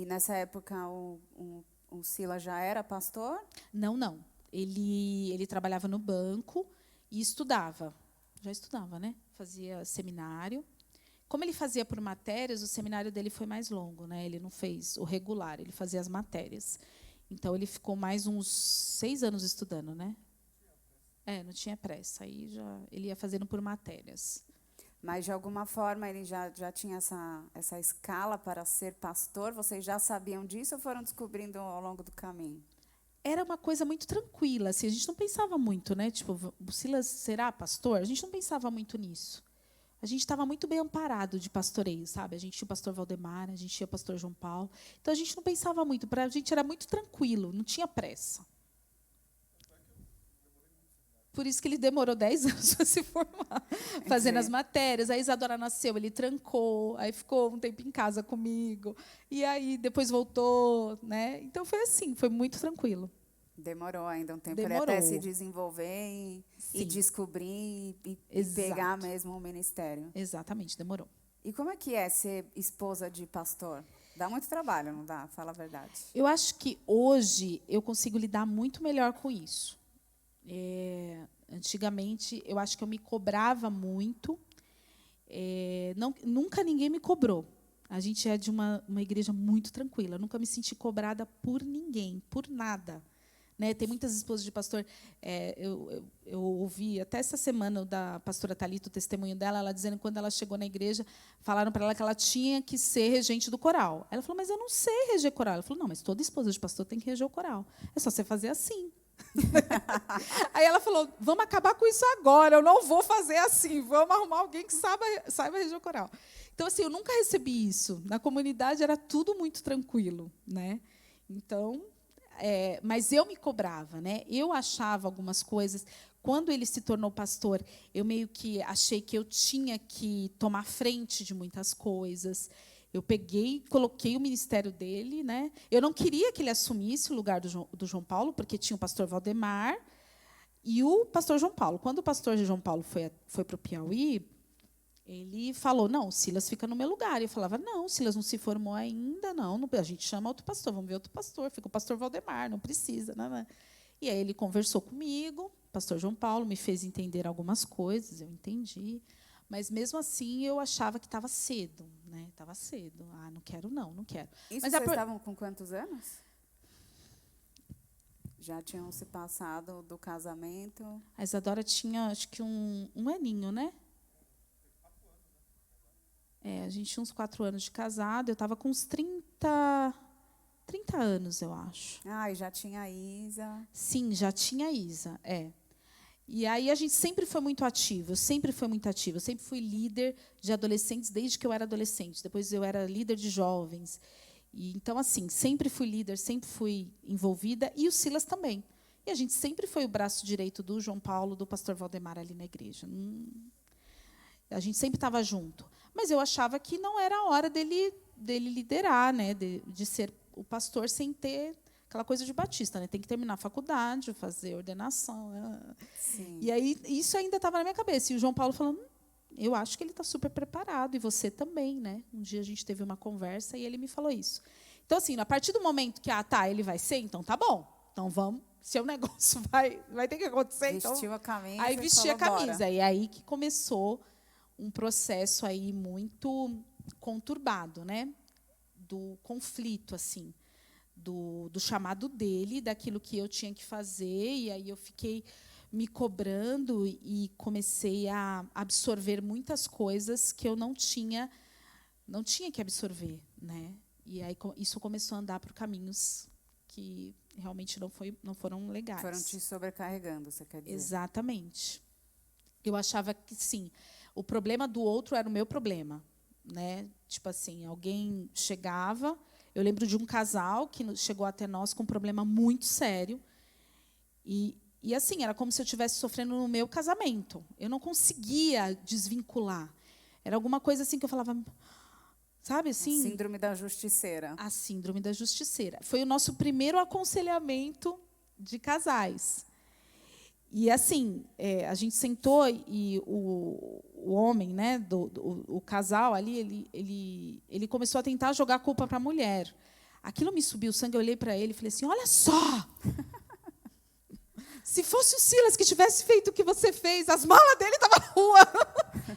E nessa época o Silas já era pastor? Não, não. Ele trabalhava no banco e estudava. Já estudava, né? Fazia seminário. Como ele fazia por matérias, o seminário dele foi mais longo, né? Ele não fez o regular, ele fazia as matérias. Então, ele ficou mais uns 6 anos estudando, né? Não tinha pressa. Aí ele ia fazendo por matérias. Mas, de alguma forma, ele já tinha essa escala para ser pastor? Vocês já sabiam disso ou foram descobrindo ao longo do caminho? Era uma coisa muito tranquila. Assim, a gente não pensava muito, né? Tipo, o Silas será pastor? A gente não pensava muito nisso. A gente estava muito bem amparado de pastoreio, sabe? A gente tinha o pastor Valdemar, a gente tinha o pastor João Paulo. Então, a gente não pensava muito. Para a gente era muito tranquilo, não tinha pressa. Por isso que ele demorou 10 anos para se formar, fazendo as matérias. A Isadora nasceu, ele trancou, aí ficou um tempo em casa comigo. E aí depois voltou, né? Então foi assim, foi muito tranquilo. Demorou ainda um tempo Demorou. até se desenvolver e descobrir e pegar mesmo o ministério. Exatamente, demorou. E como é que é ser esposa de pastor? Dá muito trabalho, não dá? Fala a verdade. Eu acho que hoje eu consigo lidar muito melhor com isso. Antigamente, eu acho que eu me cobrava muito. Nunca ninguém me cobrou. A gente é de uma igreja muito tranquila. Eu nunca me senti cobrada por ninguém, por nada. Né? Tem muitas esposas de pastor. Eu ouvi até essa semana da pastora Thalita, o testemunho dela, ela dizendo que quando ela chegou na igreja, falaram para ela que ela tinha que ser regente do coral. Ela falou, mas eu não sei reger coral. Ela falou, não, mas toda esposa de pastor tem que reger o coral. É só você fazer assim. Aí ela falou, vamos acabar com isso agora, eu não vou fazer assim, vamos arrumar alguém que saiba reger o coral. Então, assim, eu nunca recebi isso. Na comunidade era tudo muito tranquilo, né? Então, mas eu me cobrava, né? Eu achava algumas coisas. Quando ele se tornou pastor, eu meio que achei que eu tinha que tomar frente de muitas coisas. Eu peguei, coloquei o ministério dele, né? Eu não queria que ele assumisse o lugar do João Paulo, porque tinha o pastor Valdemar e o pastor João Paulo. Quando o pastor João Paulo foi para o Piauí, ele falou, não, o Silas fica no meu lugar. E eu falava, não, o Silas não se formou ainda, não, a gente chama outro pastor, vamos ver outro pastor, fica o pastor Valdemar, não precisa. Né? E aí ele conversou comigo, o pastor João Paulo me fez entender algumas coisas, eu entendi. Mas, mesmo assim, eu achava que estava cedo. Né? Estava cedo. Ah, não quero, não quero. Isso Mas vocês estavam com quantos anos? Já tinham se passado do casamento? A Isadora tinha, acho que, um aninho, né? A gente tinha uns 4 anos de casado. Eu estava com uns 30 anos, eu acho. Ah, e já tinha a Isa. Sim, já tinha a Isa, E aí a gente sempre foi muito ativo, eu sempre fui muito ativa. Eu sempre fui líder de adolescentes desde que eu era adolescente. Depois eu era líder de jovens. E, então, assim, sempre fui líder, sempre fui envolvida. E o Silas também. E a gente sempre foi o braço direito do João Paulo, do pastor Valdemar ali na igreja. A gente sempre estava junto. Mas eu achava que não era a hora dele liderar, né? de ser o pastor sem ter aquela coisa de batista, né? Tem que terminar a faculdade, fazer ordenação. Né? Sim. E aí isso ainda estava na minha cabeça. E o João Paulo falando, eu acho que ele está super preparado, e você também, né? Um dia a gente teve uma conversa e ele me falou isso. Então, assim, a partir do momento que, ele vai ser, então tá bom. Então vamos, se o negócio vai ter que acontecer, Vestiu então... a camisa. Aí vesti a camisa. Bora. E aí que começou um processo aí muito conturbado, né? Do conflito, assim. Do chamado dele, daquilo que eu tinha que fazer, e aí eu fiquei me cobrando e comecei a absorver muitas coisas que eu não tinha que absorver, né? E aí isso começou a andar por caminhos que realmente não foram legais. Foram te sobrecarregando, você quer dizer? Exatamente. Eu achava que, sim, o problema do outro era o meu problema, né? Tipo assim, alguém chegava... Eu lembro de um casal que chegou até nós com um problema muito sério. E assim, era como se eu estivesse sofrendo no meu casamento. Eu não conseguia desvincular. Era alguma coisa assim que eu falava... Sabe assim? A síndrome da justiceira. A síndrome da justiceira. Foi o nosso primeiro aconselhamento de casais. E, assim, a gente sentou e o homem, né, o casal ali, ele começou a tentar jogar a culpa para a mulher. Aquilo me subiu o sangue, eu olhei para ele e falei assim, olha só! Se fosse o Silas que tivesse feito o que você fez, as malas dele estavam na rua.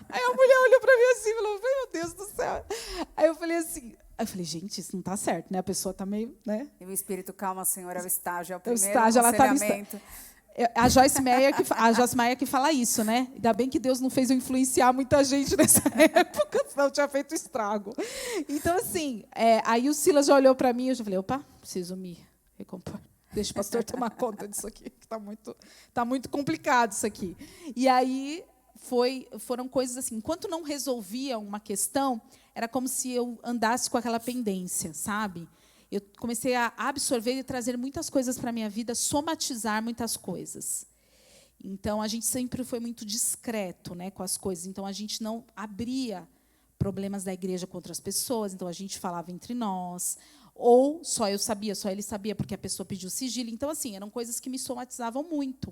Aí a mulher olhou para mim assim e falou, meu Deus do céu. Aí eu falei assim, gente, isso não está certo, né? A pessoa está meio, né? E o espírito calma, Senhor, é o estágio, é o primeiro estágio, aconselhamento. A Joyce Meyer que fala isso, né? Ainda bem que Deus não fez eu influenciar muita gente nessa época, senão tinha feito estrago. Então, assim, aí o Silas já olhou para mim e eu já falei, opa, preciso me recompor. Deixa o pastor tomar conta disso aqui, que tá muito complicado isso aqui. E aí foram coisas assim, enquanto não resolvia uma questão, era como se eu andasse com aquela pendência, sabe? Eu comecei a absorver e trazer muitas coisas para a minha vida, somatizar muitas coisas. Então, a gente sempre foi muito discreto, né, com as coisas. Então, a gente não abria problemas da igreja com outras pessoas. Então, a gente falava entre nós. Ou só eu sabia, só ele sabia, porque a pessoa pediu sigilo. Então, assim, eram coisas que me somatizavam muito.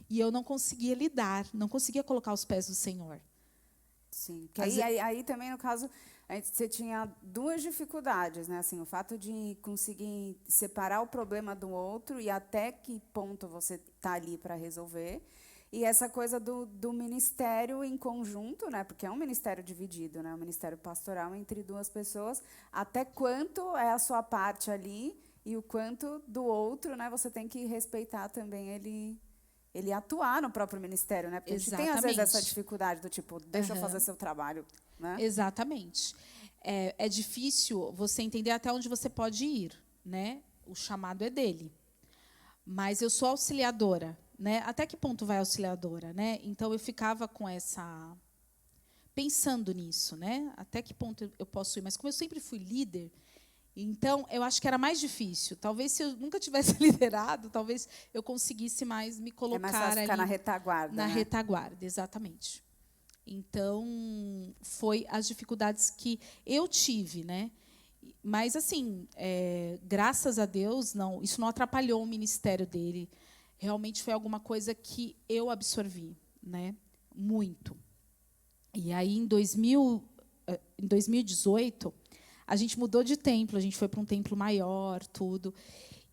E eu não conseguia lidar, não conseguia colocar os pés do Senhor. Sim, que aí também, no caso, você tinha duas dificuldades, né? Assim, o fato de conseguir separar o problema do outro e até que ponto você está ali para resolver. E essa coisa do ministério em conjunto, né? Porque é um ministério dividido, né? Um ministério pastoral entre duas pessoas. Até quanto é a sua parte ali e o quanto do outro, né? Você tem que respeitar também ele atuar no próprio ministério, né? Porque a gente tem, às vezes, essa dificuldade do tipo, deixa eu fazer seu trabalho, né? Exatamente. É difícil você entender até onde você pode ir, né? O chamado é dele. Mas eu sou auxiliadora, né? Até que ponto vai a auxiliadora, né? Então, eu ficava com essa... pensando nisso, né? Até que ponto eu posso ir? Mas como eu sempre fui líder... Então, eu acho que era mais difícil. Talvez, se eu nunca tivesse liderado, talvez eu conseguisse mais me colocar mais fácil ficar ali na retaguarda. Na né? retaguarda, exatamente. Então, foi as dificuldades que eu tive, né? Mas, assim, graças a Deus, isso não atrapalhou o ministério dele. Realmente foi alguma coisa que eu absorvi, né? Muito. E aí, em 2018... a gente mudou de templo, a gente foi para um templo maior, tudo.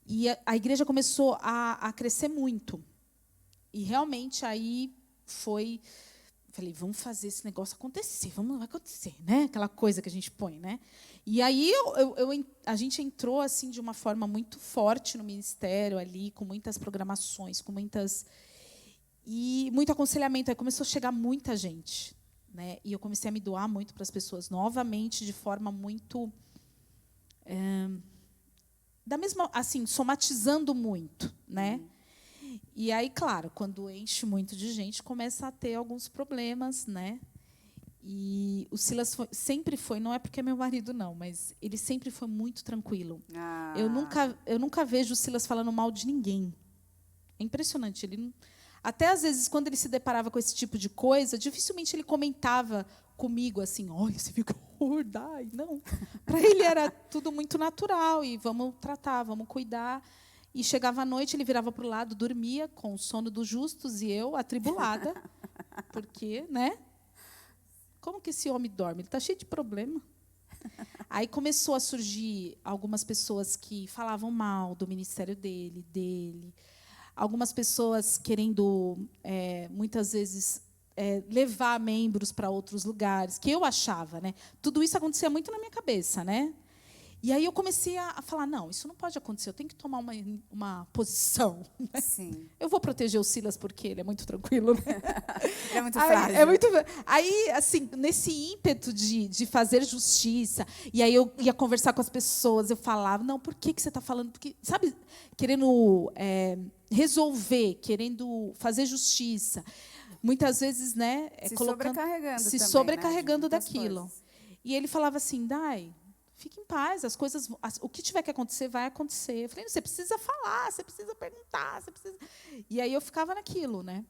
E a igreja começou a crescer muito. E, realmente, aí foi... falei, vamos fazer esse negócio acontecer, vai acontecer, né? Aquela coisa que a gente põe, né? E aí a gente entrou assim de uma forma muito forte no ministério ali, com muitas programações, com muito aconselhamento. Aí começou a chegar muita gente. Né? E eu comecei a me doar muito para as pessoas novamente, de forma muito da mesma, assim, somatizando muito, né? E aí, claro, quando enche muito de gente, começa a ter alguns problemas, né? E o Silas sempre foi, não é porque é meu marido não, mas ele sempre foi muito tranquilo. Eu nunca vejo o Silas falando mal de ninguém. É impressionante, ele não... Até, às vezes, quando ele se deparava com esse tipo de coisa, dificilmente ele comentava comigo assim, olha, você viu que horror, dai. Não. Para ele era tudo muito natural, e vamos tratar, vamos cuidar. E chegava à noite, ele virava para o lado, dormia com o sono dos justos, e eu, atribulada, porque, né? Como que esse homem dorme? Ele está cheio de problema. Aí começou a surgir algumas pessoas que falavam mal do ministério dele. Algumas pessoas querendo, muitas vezes, levar membros para outros lugares, que eu achava, né? Tudo isso acontecia muito na minha cabeça, né? E aí eu comecei a falar, não, isso não pode acontecer, eu tenho que tomar uma posição. Né? Sim. Eu vou proteger o Silas porque ele é muito tranquilo. Né? Ele é muito frágil. Aí, assim, nesse ímpeto de fazer justiça, e aí eu ia conversar com as pessoas, eu falava, não, por que você está falando? Porque, sabe, querendo resolver, querendo fazer justiça. Muitas vezes, né, se sobrecarregando né, daquilo. coisas. E ele falava assim, Dai, fique em paz, as coisas, o que tiver que acontecer, vai acontecer. Eu falei, você precisa falar, você precisa perguntar, você precisa... E aí eu ficava naquilo, né?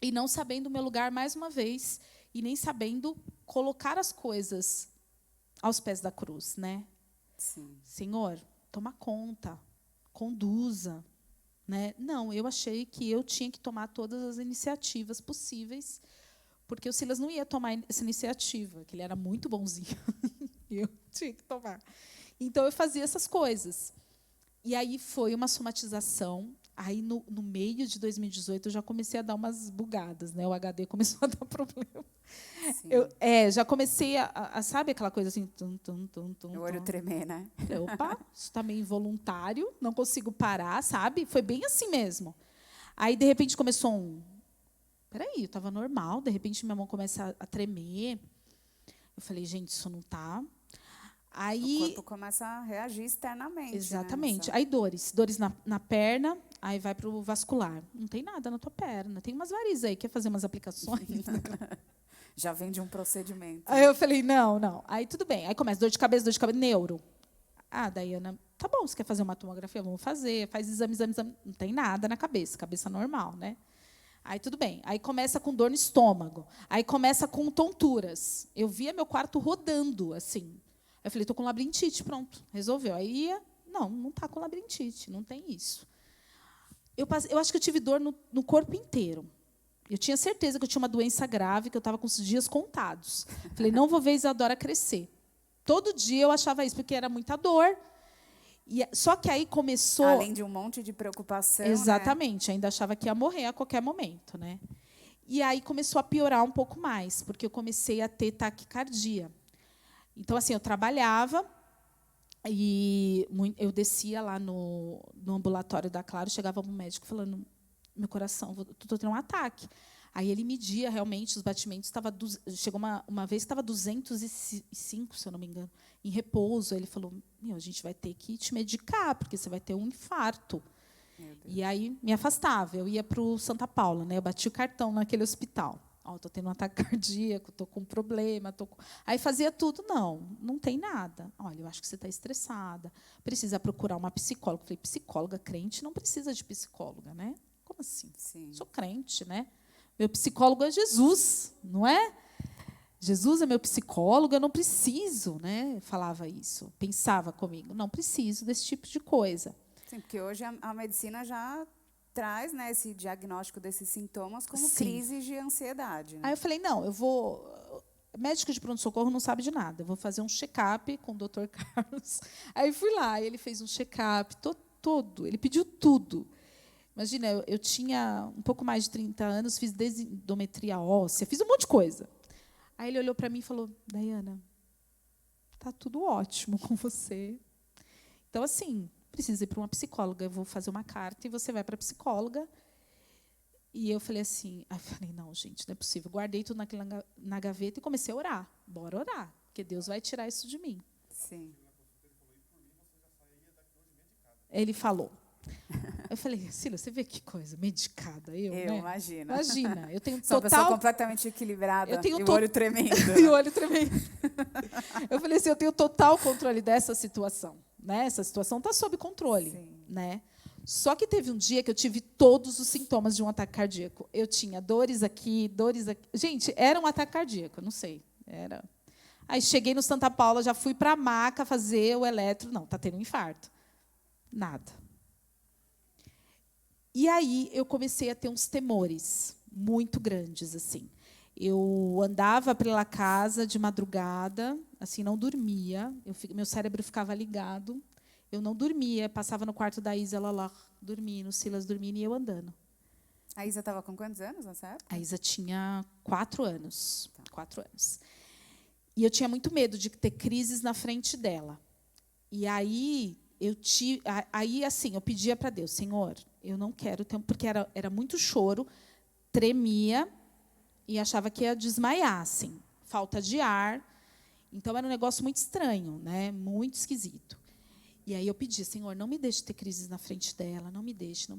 E não sabendo o meu lugar, mais uma vez, e nem sabendo colocar as coisas aos pés da cruz, né? Sim. Senhor, toma conta, conduza. Né? Não, eu achei que eu tinha que tomar todas as iniciativas possíveis, porque o Silas não ia tomar essa iniciativa, que ele era muito bonzinho. E eu tinha que tomar. Então, eu fazia essas coisas. E aí foi uma somatização. Aí, no meio de 2018, eu já comecei a dar umas bugadas, né? O HD começou a dar problema. Já comecei sabe aquela coisa assim? O olho tremer, né? Falei, opa, isso está meio involuntário, não consigo parar, sabe? Foi bem assim mesmo. Aí, de repente, começou Peraí, eu estava normal, de repente, minha mão começa a tremer. Eu falei, gente, isso não está... Aí, o corpo começa a reagir externamente. Exatamente. Né? Aí dores na perna, aí vai para o vascular. Não tem nada na tua perna, tem umas varizes aí, quer fazer umas aplicações? Já vem de um procedimento. Aí eu falei, não. Aí tudo bem. Aí começa dor de cabeça, neuro. Ah, Daiana, tá bom, você quer fazer uma tomografia? Vamos fazer. Faz exame. Não tem nada na cabeça normal, né? Aí tudo bem. Aí começa com dor no estômago. Aí começa com tonturas. Eu via meu quarto rodando, assim. Eu falei, estou com labirintite, pronto, resolveu. Aí não está com labirintite, não tem isso. Eu acho que eu tive dor no corpo inteiro. Eu tinha certeza que eu tinha uma doença grave, que eu estava com os dias contados. Falei, não vou ver a Isadora crescer. Todo dia eu achava isso, porque era muita dor. Só que aí começou... Além de um monte de preocupação. Exatamente, né? Ainda achava que ia morrer a qualquer momento. Né? E aí começou a piorar um pouco mais, porque eu comecei a ter taquicardia. Então, assim, eu trabalhava e eu descia lá no ambulatório da Claro, chegava um médico falando, meu coração, estou tendo um ataque. Aí ele media realmente os batimentos, chegou uma vez que estava 205, se eu não me engano, em repouso. Aí ele falou, a gente vai ter que te medicar, porque você vai ter um infarto. E aí me afastava, eu ia para o Santa Paula, né? Eu bati o cartão naquele hospital. Estou tendo um ataque cardíaco, estou com um problema. Aí fazia tudo. Não tem nada. Olha, eu acho que você está estressada. Precisa procurar uma psicóloga. Eu falei, psicóloga crente não precisa de psicóloga, né? Como assim? Sim. Sou crente, né? Meu psicólogo é Jesus, não é? Jesus é meu psicólogo, eu não preciso, né? Eu falava isso, pensava comigo, não preciso desse tipo de coisa. Sim, porque hoje a medicina já traz, né, esse diagnóstico desses sintomas como Sim. crises de ansiedade. Né? Aí eu falei, não, eu vou... Médico de pronto-socorro não sabe de nada. Eu vou fazer um check-up com o Dr. Carlos. Aí fui lá, ele fez um check-up todo. Ele pediu tudo. Imagina, eu tinha um pouco mais de 30 anos, fiz densitometria óssea, fiz um monte de coisa. Aí ele olhou para mim e falou, Daiana, está tudo ótimo com você. Então, assim, precisa ir para uma psicóloga. Eu vou fazer uma carta e você vai para a psicóloga. E eu falei assim, não, gente, não é possível. Guardei tudo na gaveta e comecei a orar. Bora orar, porque Deus vai tirar isso de mim. Sim. Ele falou. Eu falei, Sila, você vê que coisa, medicada. Né? Imagina, eu tenho Sou uma pessoa completamente equilibrada e o olho tremendo. E o olho tremendo. Eu falei assim, eu tenho total controle dessa situação. Né? Essa situação está sob controle. Sim. Né? Só que teve um dia que eu tive todos os sintomas de um ataque cardíaco. Eu tinha dores aqui. Gente, era um ataque cardíaco, não sei. Era. Aí cheguei no Santa Paula, já fui para a maca fazer o eletro. Não, está tendo um infarto. Nada. E aí eu comecei a ter uns temores muito grandes, assim. Eu andava pela casa de madrugada, assim, não dormia. Meu cérebro ficava ligado. Eu não dormia, passava no quarto da Isa, ela lá dormindo, o Silas dormindo e eu andando. A Isa estava com quantos anos nessa época? A Isa tinha 4 anos. Tá. 4 anos. E eu tinha muito medo de ter crises na frente dela. E aí assim, eu pedia para Deus, Senhor, eu não quero ter, porque era muito choro, tremia e achava que ia desmaiar, assim, falta de ar. Então era um negócio muito estranho, né? Muito esquisito. E aí eu pedi, Senhor, não me deixe ter crises na frente dela, não me deixe.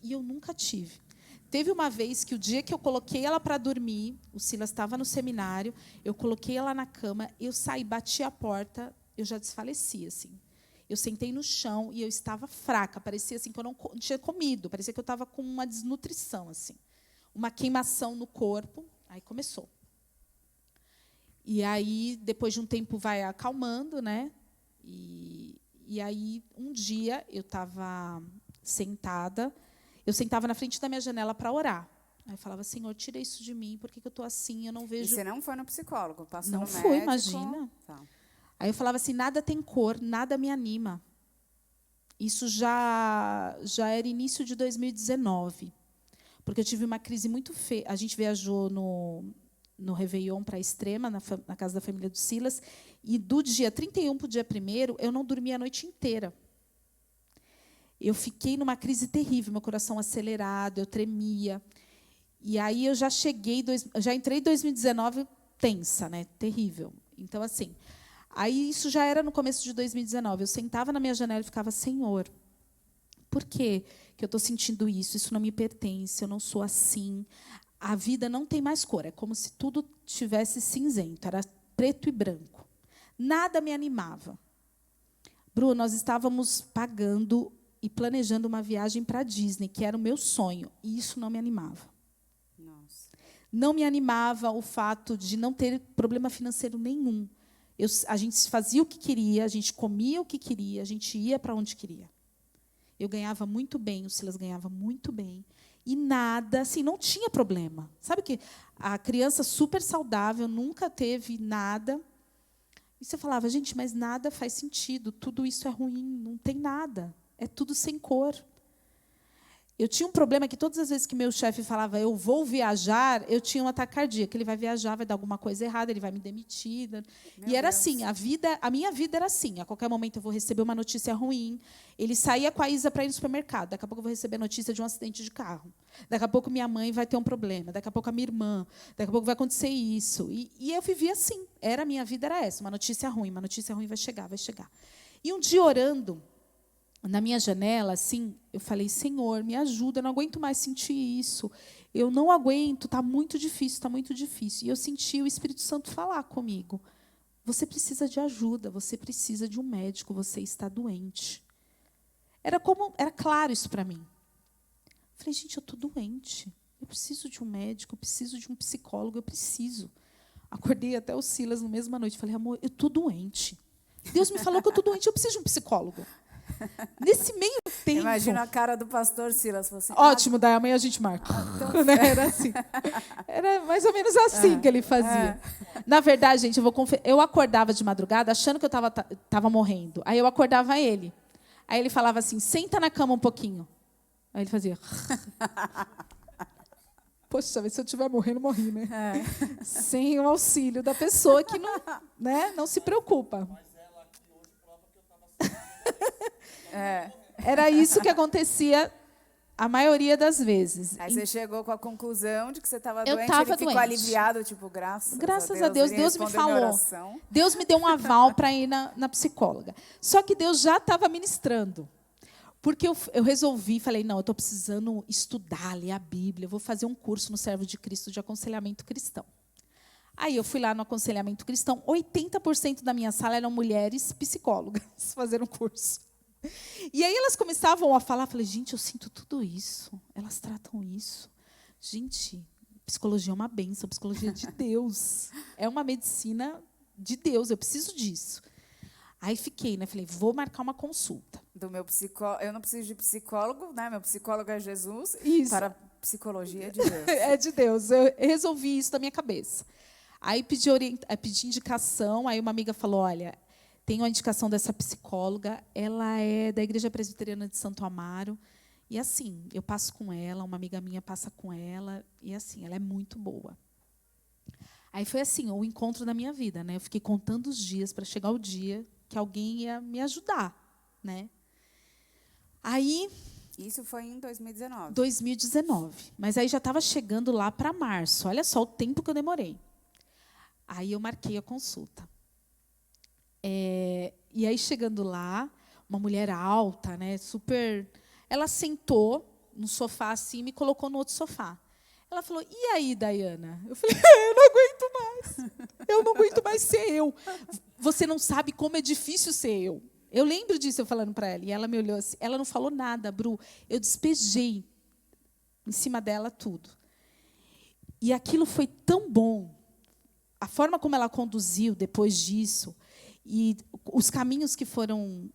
E eu nunca tive. Teve uma vez que o dia que eu coloquei ela para dormir, o Silas estava no seminário, eu coloquei ela na cama, eu saí, bati a porta, eu já desfaleci, assim. Eu sentei no chão e eu estava fraca, parecia assim que eu não tinha comido, parecia que eu estava com uma desnutrição, assim, uma queimação no corpo. Aí começou. E aí, depois de um tempo, vai acalmando, né? E aí, um dia, eu estava sentada, eu sentava na frente da minha janela para orar. Aí eu falava, Senhor, tira isso de mim, por que eu estou assim? Eu não vejo... E você não foi no psicólogo? Passou não no fui, médico? imagina. Tá. Aí eu falava assim, nada tem cor, nada me anima. Isso já era início de 2019, porque eu tive uma crise muito feia. A gente viajou no Réveillon para a Extrema, na casa da família do Silas, e do dia 31 para o dia 1º, eu não dormia a noite inteira. Eu fiquei numa crise terrível, meu coração acelerado, eu tremia. E aí eu já entrei em 2019 tensa, né? Terrível. Então, assim, aí isso já era no começo de 2019. Eu sentava na minha janela e ficava, Senhor, por que eu estou sentindo isso? Isso não me pertence, eu não sou assim. A vida não tem mais cor, é como se tudo tivesse cinzento, era preto e branco. Nada me animava. Bruno, nós estávamos pagando e planejando uma viagem para a Disney, que era o meu sonho, e isso não me animava. Nossa. Não me animava o fato de não ter problema financeiro nenhum. A gente fazia o que queria, a gente comia o que queria, a gente ia para onde queria. Eu ganhava muito bem, o Silas ganhava muito bem. E nada, assim, não tinha problema. Sabe que a criança super saudável nunca teve nada. E você falava, gente, mas nada faz sentido, tudo isso é ruim, não tem nada. É tudo sem cor. Eu tinha um problema que todas as vezes que meu chefe falava, eu vou viajar, eu tinha um ataque cardíaco. Ele vai viajar, vai dar alguma coisa errada, ele vai me demitir. E era assim, a minha vida era assim. A qualquer momento eu vou receber uma notícia ruim. Ele saía com a Isa para ir no supermercado. Daqui a pouco eu vou receber a notícia de um acidente de carro. Daqui a pouco minha mãe vai ter um problema. Daqui a pouco a minha irmã. Daqui a pouco vai acontecer isso. E eu vivia assim. A minha vida era essa. Uma notícia ruim vai chegar, vai chegar. E um dia orando, na minha janela, assim, eu falei, Senhor, me ajuda, eu não aguento mais sentir isso. Eu não aguento, está muito difícil, está muito difícil. E eu senti o Espírito Santo falar comigo. Você precisa de ajuda, você precisa de um médico, você está doente. Era claro isso para mim. Eu falei, gente, eu estou doente. Eu preciso de um médico, eu preciso de um psicólogo, eu preciso. Acordei até o Silas na mesma noite. Falei, amor, eu estou doente. Deus me falou que eu estou doente, eu preciso de um psicólogo. Nesse meio tempo... Imagina a cara do pastor Silas. Assim, ótimo, daí amanhã a gente marca. Então... Era assim. Era mais ou menos assim que ele fazia. Na verdade, gente, eu acordava de madrugada achando que eu estava morrendo. Aí eu acordava ele. Aí ele falava assim, senta na cama um pouquinho. Aí ele fazia... Poxa, se eu estiver morrendo, morri, né? Sem o auxílio da pessoa que não se preocupa. Era isso que acontecia a maioria das vezes. Aí você chegou com a conclusão de que você estava doente, ele ficou aliviado, tipo, graças a Deus, Deus me falou. Deus me deu um aval para ir na psicóloga. Só que Deus já estava ministrando. Porque eu resolvi, falei, não, eu estou precisando estudar, ler a Bíblia, eu vou fazer um curso no Servo de Cristo de aconselhamento cristão. Aí eu fui lá no aconselhamento cristão, 80% da minha sala eram mulheres psicólogas, fazendo curso. E aí elas começavam a falar, falei, gente, eu sinto tudo isso, elas tratam isso. Gente, psicologia é uma bênção, psicologia é de Deus, é uma medicina de Deus, eu preciso disso. Aí fiquei, falei, vou marcar uma consulta. Do meu psicólogo, eu não preciso de psicólogo, né? Meu psicólogo é Jesus, isso. Para psicologia é de Deus. É de Deus, eu resolvi isso da minha cabeça. Aí pedi indicação, aí uma amiga falou, olha, tem uma indicação dessa psicóloga, ela é da Igreja Presbiteriana de Santo Amaro, e assim, eu passo com ela, uma amiga minha passa com ela, e assim, ela é muito boa. Aí foi assim, o encontro da minha vida, né? Eu fiquei contando os dias para chegar o dia que alguém ia me ajudar, né? Aí... Isso foi em 2019? 2019. Mas aí já estava chegando lá para março. Olha só o tempo que eu demorei. Aí eu marquei a consulta. E aí, chegando lá, uma mulher alta, né, super... Ela sentou no sofá assim e me colocou no outro sofá. Ela falou, e aí, Daiana? Eu falei, eu não aguento mais. Eu não aguento mais ser eu. Você não sabe como é difícil ser eu. Eu lembro disso, eu falando para ela. E ela me olhou assim. Ela não falou nada, Bru. Eu despejei em cima dela tudo. E aquilo foi tão bom. A forma como ela conduziu depois disso, e os caminhos que foram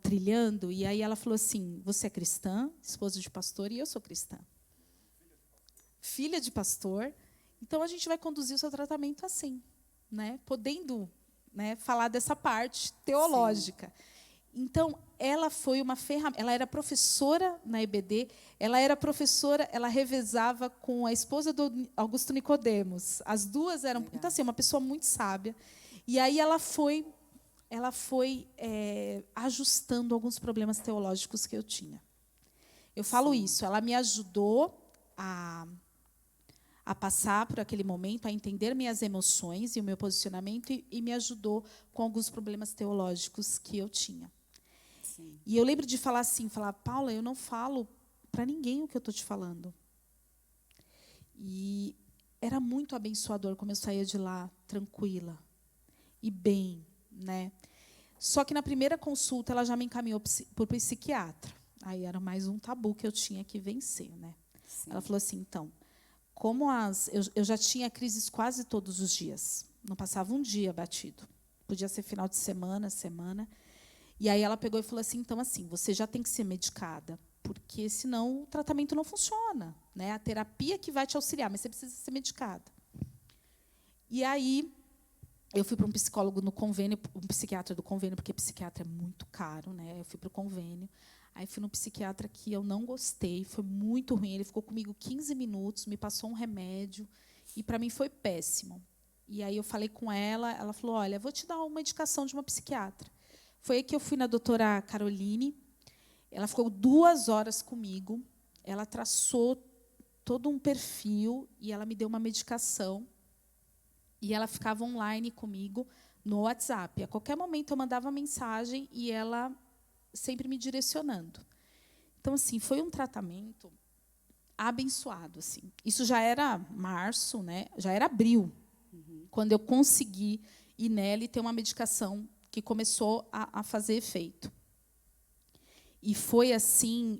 trilhando. E aí ela falou assim, você é cristã, esposa de pastor, e eu sou cristã. Filha de pastor. Então, a gente vai conduzir o seu tratamento assim, né? Podendo né, falar dessa parte teológica. Sim. Então, ela foi uma ferramenta. Ela era professora na EBD, ela era professora, ela revezava com a esposa do Augusto Nicodemos. As duas eram. Legal. Então, assim, uma pessoa muito sábia. E aí ela foi ajustando alguns problemas teológicos que eu tinha. Eu falo Sim. isso, ela me ajudou a passar por aquele momento, a entender minhas emoções e o meu posicionamento, e me ajudou com alguns problemas teológicos que eu tinha. Sim. E eu lembro de falar assim, Paula, eu não falo para ninguém o que eu estou te falando. E era muito abençoador como eu saía de lá tranquila e bem, né? Só que na primeira consulta ela já me encaminhou para o psiquiatra. Aí era mais um tabu que eu tinha que vencer, né? Sim. Ela falou assim, então, como eu já tinha crises quase todos os dias, não passava um dia batido, podia ser final de semana. E aí ela pegou e falou assim, então assim, você já tem que ser medicada, porque senão o tratamento não funciona, né? A terapia que vai te auxiliar, mas você precisa ser medicada. E aí eu fui para um psicólogo no convênio, um psiquiatra do convênio, porque psiquiatra é muito caro, né? Eu fui para o convênio. Aí fui no psiquiatra que eu não gostei, foi muito ruim. Ele ficou comigo 15 minutos, me passou um remédio, e para mim foi péssimo. E aí eu falei com ela falou, olha, vou te dar uma indicação de uma psiquiatra. Foi aí que eu fui na doutora Caroline, ela ficou 2 horas comigo, ela traçou todo um perfil, e ela me deu uma medicação, e ela ficava online comigo no WhatsApp. A qualquer momento eu mandava mensagem, e ela sempre me direcionando. Então, assim, foi um tratamento abençoado. Assim. Isso já era março, né? Já era abril, quando eu consegui ir nela e ter uma medicação que começou a fazer efeito. E foi assim,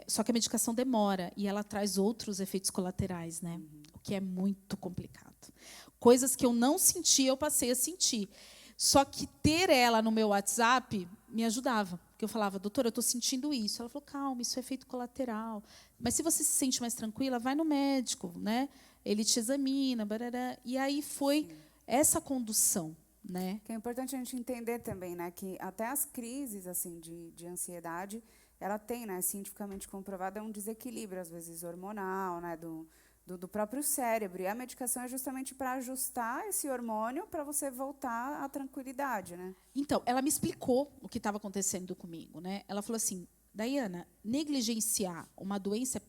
só que a medicação demora, e ela traz outros efeitos colaterais, né? O que é muito complicado. Coisas que eu não sentia, eu passei a sentir. Só que ter ela no meu WhatsApp me ajudava. Porque eu falava, doutora, eu estou sentindo isso. Ela falou, calma, isso é efeito colateral. Mas se você se sente mais tranquila, vai no médico, né? Ele te examina, barará. E aí foi essa condução. Né? Que é importante a gente entender também, né, que até as crises assim de ansiedade, ela tem, né, cientificamente comprovado, é um desequilíbrio, às vezes, hormonal, né, do próprio cérebro. E a medicação é justamente para ajustar esse hormônio para você voltar à tranquilidade. Né? Então, ela me explicou o que estava acontecendo comigo. Né? Ela falou assim, Daiana, negligenciar uma doença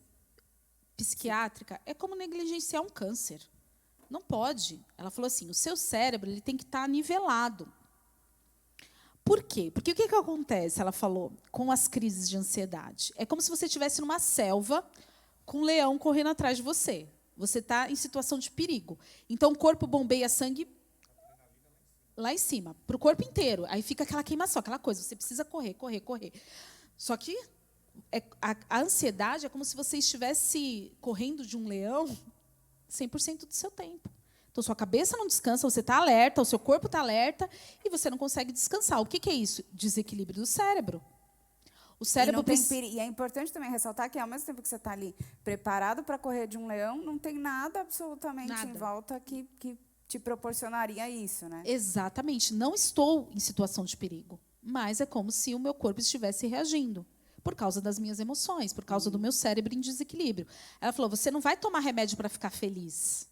psiquiátrica é como negligenciar um câncer. Não pode. Ela falou assim, o seu cérebro ele tem que estar nivelado. Por quê? Porque o que acontece, ela falou, com as crises de ansiedade? É como se você estivesse numa selva com um leão correndo atrás de você. Você está em situação de perigo. Então, o corpo bombeia sangue lá em cima, para o corpo inteiro. Aí fica aquela queimação, aquela coisa. Você precisa correr. Só que a ansiedade é como se você estivesse correndo de um leão 100% do seu tempo. Então, sua cabeça não descansa, você está alerta, o seu corpo está alerta, e você não consegue descansar. O que é isso? Desequilíbrio do cérebro. O cérebro e é importante também ressaltar que, ao mesmo tempo que você está ali preparado para correr de um leão, não tem nada absolutamente em volta que te proporcionaria isso. Né? Exatamente. Não estou em situação de perigo, mas é como se o meu corpo estivesse reagindo. Por causa das minhas emoções, por causa do meu cérebro em desequilíbrio. Ela falou, você não vai tomar remédio para ficar feliz.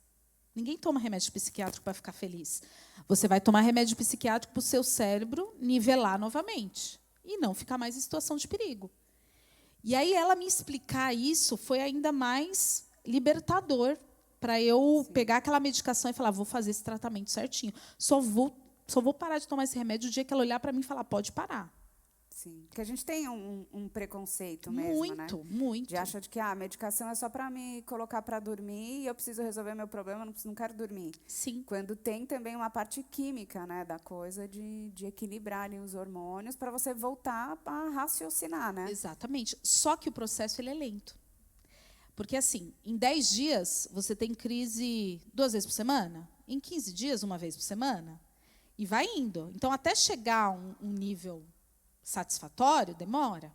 Ninguém toma remédio psiquiátrico para ficar feliz. Você vai tomar remédio psiquiátrico para o seu cérebro nivelar novamente e não ficar mais em situação de perigo. E aí ela me explicar isso foi ainda mais libertador para eu pegar aquela medicação e falar, vou fazer esse tratamento certinho. Só vou parar de tomar esse remédio o dia que ela olhar para mim e falar, pode parar. Sim, porque a gente tem um preconceito mesmo, né? Muito. De achar de que a medicação é só para me colocar para dormir e eu preciso resolver meu problema, não quero dormir. Sim. Quando tem também uma parte química, né, da coisa de equilibrar ali os hormônios para você voltar a raciocinar, né? Exatamente. Só que o processo ele é lento. Porque, assim, em 10 dias, você tem crise 2 vezes por semana, em 15 dias, 1 vez por semana, e vai indo. Então, até chegar a um nível satisfatório, demora.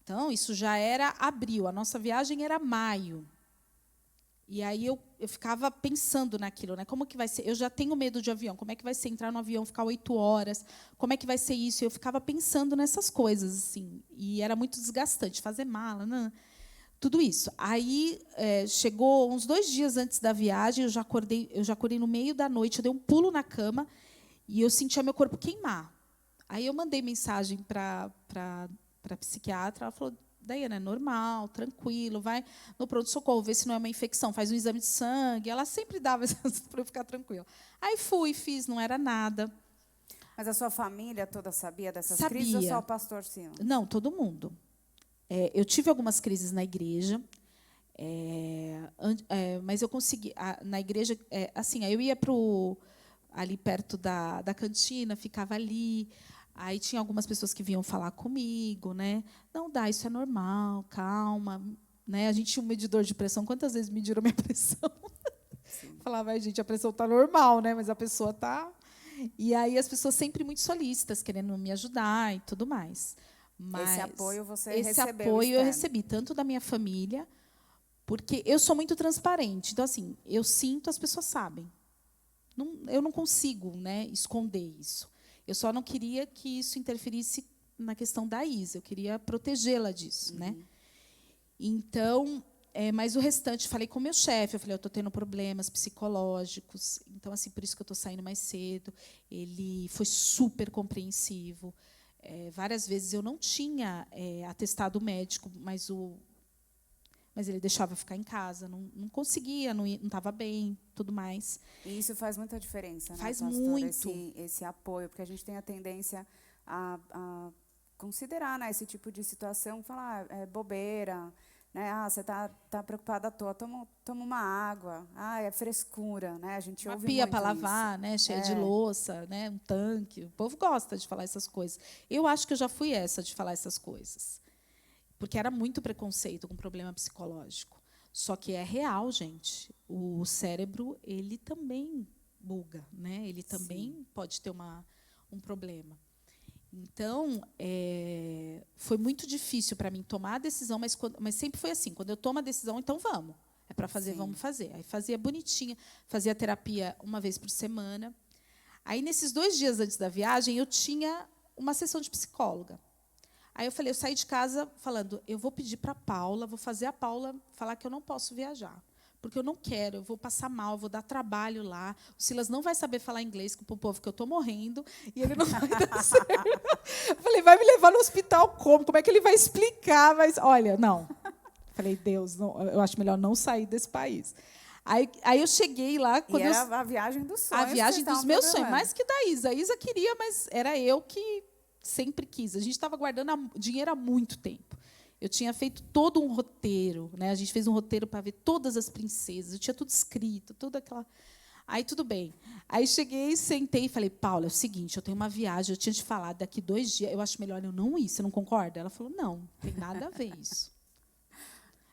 Então, isso já era abril. A nossa viagem era maio. E aí eu ficava pensando naquilo, né? Como que vai ser? Eu já tenho medo de avião. Como é que vai ser entrar no avião, ficar 8 horas? Como é que vai ser isso? Eu ficava pensando nessas coisas, assim. E era muito desgastante fazer mala, né? Tudo isso. Aí chegou uns 2 dias antes da viagem, eu já acordei no meio da noite, eu dei um pulo na cama e eu sentia meu corpo queimar. Aí eu mandei mensagem para a psiquiatra, ela falou: Daiana, é normal, tranquilo, vai no pronto-socorro, vê se não é uma infecção, faz um exame de sangue. Ela sempre dava para eu ficar tranquila. Aí fiz, não era nada. Mas a sua família toda sabia dessas crises ou só o pastor Silas? Não, todo mundo. Eu tive algumas crises na igreja, mas eu consegui. Na igreja, assim, aí eu ia ali perto da cantina, ficava ali. Aí tinha algumas pessoas que vinham falar comigo, né? Não dá, isso é normal, calma. Né? A gente tinha um medidor de pressão. Quantas vezes mediram minha pressão? Falava, gente, a pressão está normal, né? Mas a pessoa está... E aí as pessoas sempre muito solícitas, querendo me ajudar e tudo mais. Mas esse apoio você recebeu? Esse apoio eu recebi, tanto da minha família, porque eu sou muito transparente. Então, assim, eu sinto, as pessoas sabem. Eu não consigo, né, esconder isso. Eu só não queria que isso interferisse na questão da Isa. Eu queria protegê-la disso, né? Então, mas o restante, falei com o meu chefe. Eu falei, eu estou tendo problemas psicológicos. Então, assim, por isso que eu estou saindo mais cedo. Ele foi super compreensivo. Várias vezes eu não tinha atestado médico, mas ele deixava eu ficar em casa, não conseguia, não estava bem, tudo mais. E isso faz muita diferença, né, faz pastor? muito. Esse apoio, porque a gente tem a tendência a considerar, né, esse tipo de situação, falar, é bobeira, né? Você tá preocupada à toa, toma uma água, é frescura, né? A gente ouve muito isso. Uma pia para lavar, né, cheia de louça, né, um tanque. O povo gosta de falar essas coisas. Eu acho que eu já fui essa de falar essas coisas. Porque era muito preconceito com problema psicológico. Só que é real, gente. O cérebro, ele também buga, né? Ele também pode ter um problema. Então, foi muito difícil para mim tomar a decisão, mas sempre foi assim. Quando eu tomo a decisão, então vamos. É para fazer, vamos fazer. Aí fazia bonitinha, fazia terapia uma vez por semana. Aí, nesses 2 dias antes da viagem, eu tinha uma sessão de psicóloga. Aí eu falei, eu saí de casa falando, eu vou pedir para a Paula, vou fazer a Paula falar que eu não posso viajar. Porque eu não quero, eu vou passar mal, eu vou dar trabalho lá. O Silas não vai saber falar inglês com o povo, que eu estou morrendo, e ele não vai dar certo. Eu falei, vai me levar no hospital como? Como é que ele vai explicar? Mas, olha, não. Falei, Deus, não, eu acho melhor não sair desse país. Aí eu cheguei lá... E era a viagem dos sonhos. A viagem dos meus sonhos, mais que da Isa. A Isa queria, mas era eu que sempre quis. A gente estava guardando dinheiro há muito tempo. Eu tinha feito todo um roteiro, né? A gente fez um roteiro para ver todas as princesas. Eu tinha tudo escrito, toda aquela... Aí, tudo bem. Aí, cheguei, sentei e falei, Paula, é o seguinte, eu tenho uma viagem, eu tinha te falado, daqui 2 dias, eu acho melhor eu não ir, você não concorda? Ela falou, não tem nada a ver isso.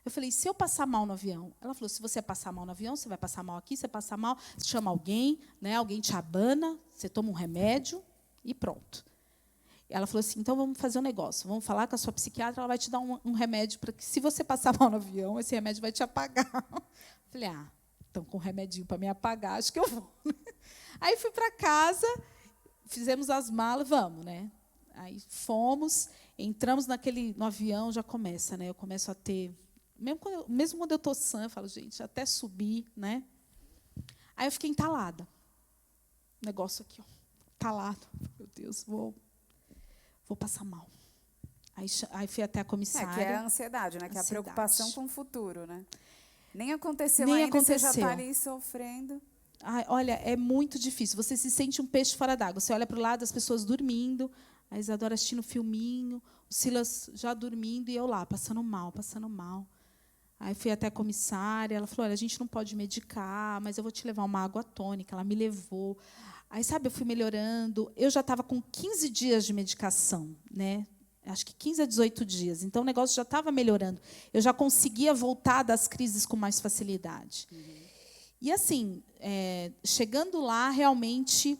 Eu falei, se eu passar mal no avião? Ela falou, se você passar mal no avião, você vai passar mal aqui, você passar mal, você chama alguém, né? Alguém te abana, você toma um remédio e pronto. Ela falou assim, então vamos fazer um negócio, vamos falar com a sua psiquiatra, ela vai te dar um remédio para que, se você passar mal no avião, esse remédio vai te apagar. Eu falei, então com um remedinho para me apagar, acho que eu vou. Aí fui para casa, fizemos as malas, vamos, né? Aí fomos, entramos no avião, já começa, né? Eu começo a ter, mesmo quando eu estou sã, eu falo, gente, até subir, né? Aí eu fiquei entalada. Negócio aqui, ó, entalado. Meu Deus, vou passar mal. Aí fui até a comissária. Que é a ansiedade, né? Que é a preocupação com o futuro, né? Nem aconteceu Nem ainda, aconteceu. Você já está ali sofrendo. Olha, é muito difícil. Você se sente um peixe fora d'água. Você olha para o lado, as pessoas dormindo, a Isadora assistindo filminho, o Silas já dormindo e eu lá, passando mal, passando mal. Aí fui até a comissária, ela falou, olha, a gente não pode medicar, mas eu vou te levar uma água tônica. Ela me levou. Aí, sabe, eu fui melhorando. Eu já estava com 15 dias de medicação, né? Acho que 15 a 18 dias. Então, o negócio já estava melhorando. Eu já conseguia voltar das crises com mais facilidade. E, assim, chegando lá, realmente,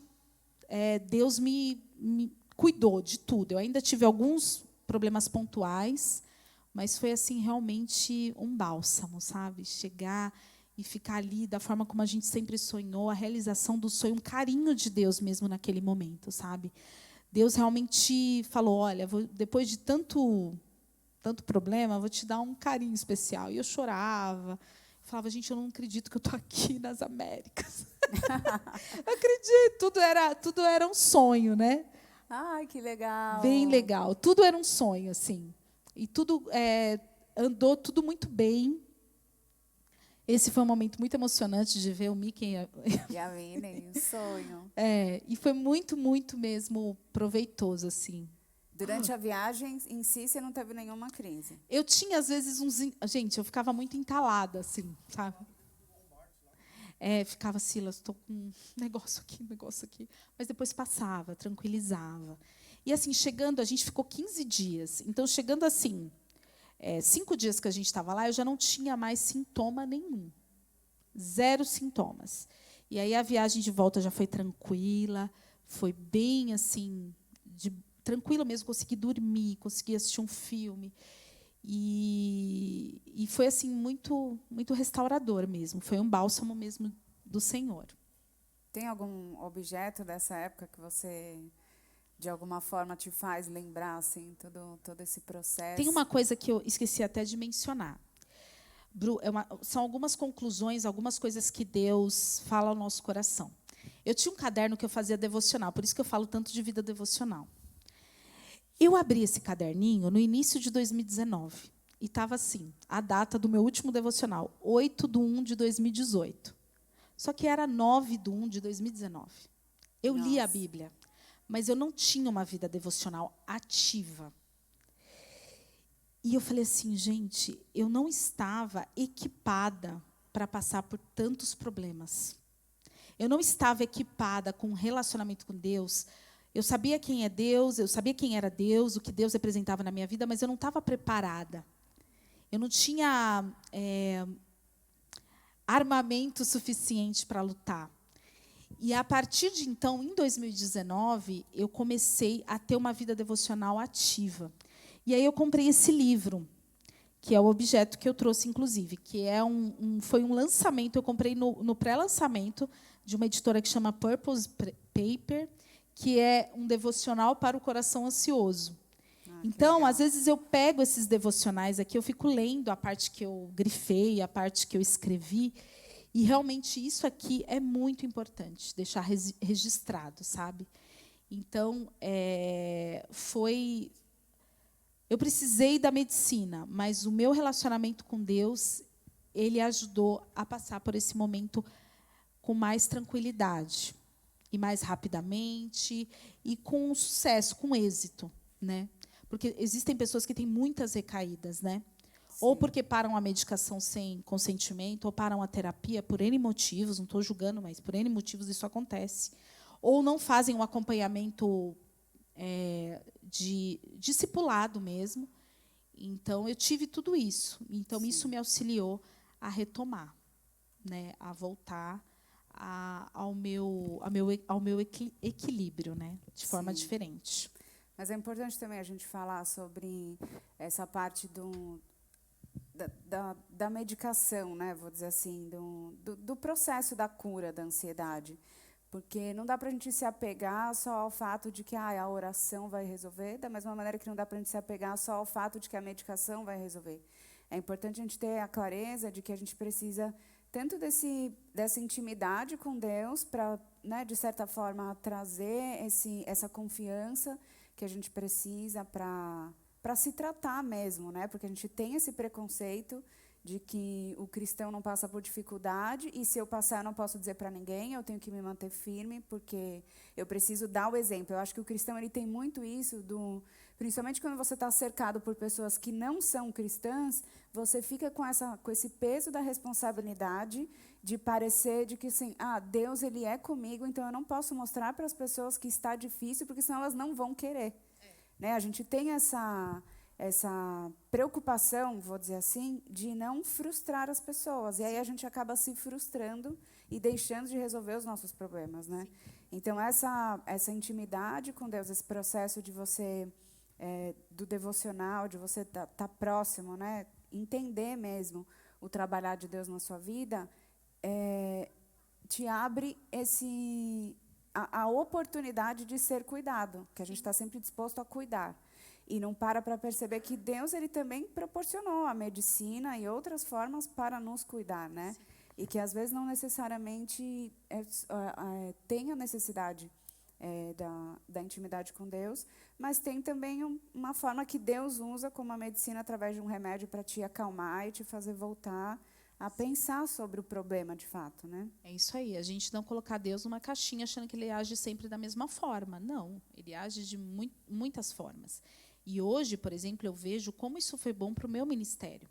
Deus me cuidou de tudo. Eu ainda tive alguns problemas pontuais, mas foi, assim, realmente um bálsamo, sabe? Chegar e ficar ali da forma como a gente sempre sonhou, a realização do sonho, um carinho de Deus mesmo naquele momento, sabe? Deus realmente falou, olha, depois de tanto problema, vou te dar um carinho especial. E eu chorava, falava, gente, eu não acredito que eu estou aqui nas Américas. Não acredito, tudo era um sonho, né? Ai, que legal. Bem legal, tudo era um sonho, assim. E tudo andou tudo muito bem. Esse foi um momento muito emocionante de ver o Mickey e a Minnie, um sonho. E foi muito, muito mesmo proveitoso, assim. Durante a viagem em si, você não teve nenhuma crise? Eu tinha, às vezes, Gente, eu ficava muito entalada, assim, sabe? Ficava, Silas, estou com um negócio aqui. Mas depois passava, tranquilizava. E, assim, chegando, a gente ficou 15 dias. Então, chegando assim, 5 dias que a gente estava lá, eu já não tinha mais sintoma nenhum. 0 sintomas. E aí a viagem de volta já foi tranquila, foi bem assim, tranquila mesmo, consegui dormir, consegui assistir um filme. E foi assim muito, muito restaurador mesmo. Foi um bálsamo mesmo do Senhor. Tem algum objeto dessa época que você, de alguma forma, te faz lembrar assim, todo esse processo? Tem uma coisa que eu esqueci até de mencionar. Bru, são algumas conclusões, algumas coisas que Deus fala ao nosso coração. Eu tinha um caderno que eu fazia devocional, por isso que eu falo tanto de vida devocional. Eu abri esse caderninho no início de 2019. E estava assim, a data do meu último devocional, 8/1/2018. Só que era 9/1/2019. Eu li a Bíblia, mas eu não tinha uma vida devocional ativa. E eu falei assim, gente, eu não estava equipada para passar por tantos problemas. Eu não estava equipada com um relacionamento com Deus. Eu sabia quem é Deus, eu sabia quem era Deus, o que Deus representava na minha vida, mas eu não estava preparada. Eu não tinha armamento suficiente para lutar. E, a partir de então, em 2019, eu comecei a ter uma vida devocional ativa. E aí eu comprei esse livro, que é o objeto que eu trouxe, inclusive, que foi um lançamento, eu comprei no pré-lançamento de uma editora que chama Purpose Paper, que é um devocional para o coração ansioso. Então, às vezes, eu pego esses devocionais aqui, eu fico lendo a parte que eu grifei, a parte que eu escrevi, e realmente isso aqui é muito importante, deixar registrado, sabe? Então, eu precisei da medicina, mas o meu relacionamento com Deus, ele ajudou a passar por esse momento com mais tranquilidade, e mais rapidamente, e com sucesso, com êxito, né? Porque existem pessoas que têm muitas recaídas, né? Sim. Ou porque param a medicação sem consentimento, ou param a terapia por N motivos, não estou julgando, mas por N motivos isso acontece. Ou não fazem um acompanhamento de discipulado mesmo. Então, eu tive tudo isso. Então, sim, isso me auxiliou a retomar, né? A voltar ao meu equilíbrio, né? De forma diferente. Mas é importante também a gente falar sobre essa parte da medicação, né? Vou dizer assim, do processo da cura da ansiedade. Porque não dá para a gente se apegar só ao fato de que a oração vai resolver, da mesma maneira que não dá para a gente se apegar só ao fato de que a medicação vai resolver. É importante a gente ter a clareza de que a gente precisa tanto dessa intimidade com Deus para, né, de certa forma, trazer essa confiança que a gente precisa para se tratar mesmo, né? Porque a gente tem esse preconceito de que o cristão não passa por dificuldade, e se eu passar, eu não posso dizer para ninguém, eu tenho que me manter firme, porque eu preciso dar o exemplo. Eu acho que o cristão ele tem muito isso, principalmente quando você está cercado por pessoas que não são cristãs, você fica com esse peso da responsabilidade de parecer de que, assim, Deus ele é comigo, então eu não posso mostrar para as pessoas que está difícil, porque senão elas não vão querer. Né? A gente tem essa preocupação, vou dizer assim, de não frustrar as pessoas. E aí a gente acaba se frustrando e deixando de resolver os nossos problemas, né? Então, essa intimidade com Deus, esse processo de você, do devocional, de você tá próximo, né? Entender mesmo o trabalhar de Deus na sua vida, te abre a oportunidade de ser cuidado, que a gente está sempre disposto a cuidar. E não para perceber que Deus ele também proporcionou a medicina e outras formas para nos cuidar, né? Sim. E que, às vezes, não necessariamente tem a necessidade da intimidade com Deus, mas tem também uma forma que Deus usa como a medicina através de um remédio para te acalmar e te fazer voltar a pensar sobre o problema de fato, né? É isso aí, a gente não colocar Deus numa caixinha achando que ele age sempre da mesma forma. Não, ele age de muitas formas. E hoje, por exemplo, eu vejo como isso foi bom para o meu ministério.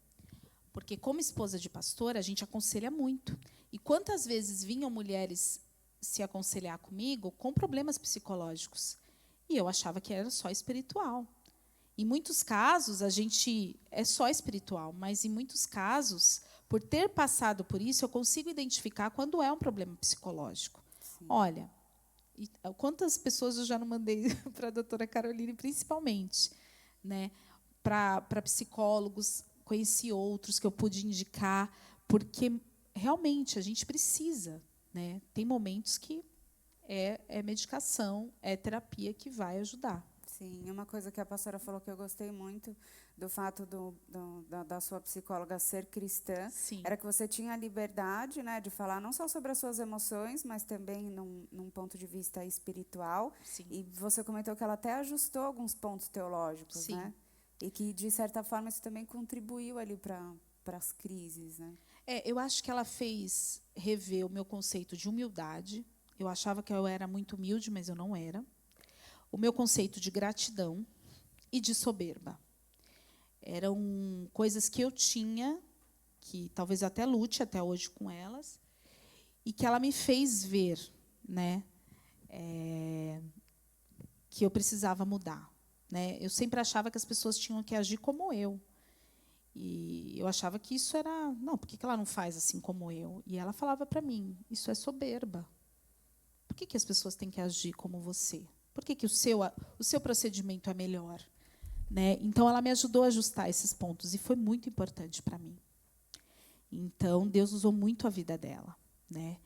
Porque, como esposa de pastor, a gente aconselha muito. E quantas vezes vinham mulheres se aconselhar comigo com problemas psicológicos? E eu achava que era só espiritual. Em muitos casos, a gente é só espiritual, mas, em muitos casos, por ter passado por isso, eu consigo identificar quando é um problema psicológico. Sim. Olha, quantas pessoas eu já não mandei para a doutora Caroline, principalmente, né, para psicólogos, conheci outros que eu pude indicar, porque realmente a gente precisa, né? Tem momentos que é medicação, é terapia que vai ajudar. Sim, uma coisa que a pastora falou que eu gostei muito do fato da sua psicóloga ser cristã. Sim. Era que você tinha a liberdade, né, de falar não só sobre as suas emoções, mas também num ponto de vista espiritual. Sim. E você comentou que ela até ajustou alguns pontos teológicos, sim, né? E que, de certa forma, isso também contribuiu ali para as crises, né? Eu acho que ela fez rever o meu conceito de humildade. Eu achava que eu era muito humilde, mas eu não era. O meu conceito de gratidão e de soberba. Eram coisas que eu tinha, que talvez eu até lute até hoje com elas, e que ela me fez ver, né, que eu precisava mudar. Né? Eu sempre achava que as pessoas tinham que agir como eu. E eu achava que isso era... Não, por que ela não faz assim como eu? E ela falava para mim, isso é soberba. Por que as pessoas têm que agir como você? Por que o seu procedimento é melhor? Né? Então, ela me ajudou a ajustar esses pontos, e foi muito importante para mim. Então, Deus usou muito a vida dela. Né?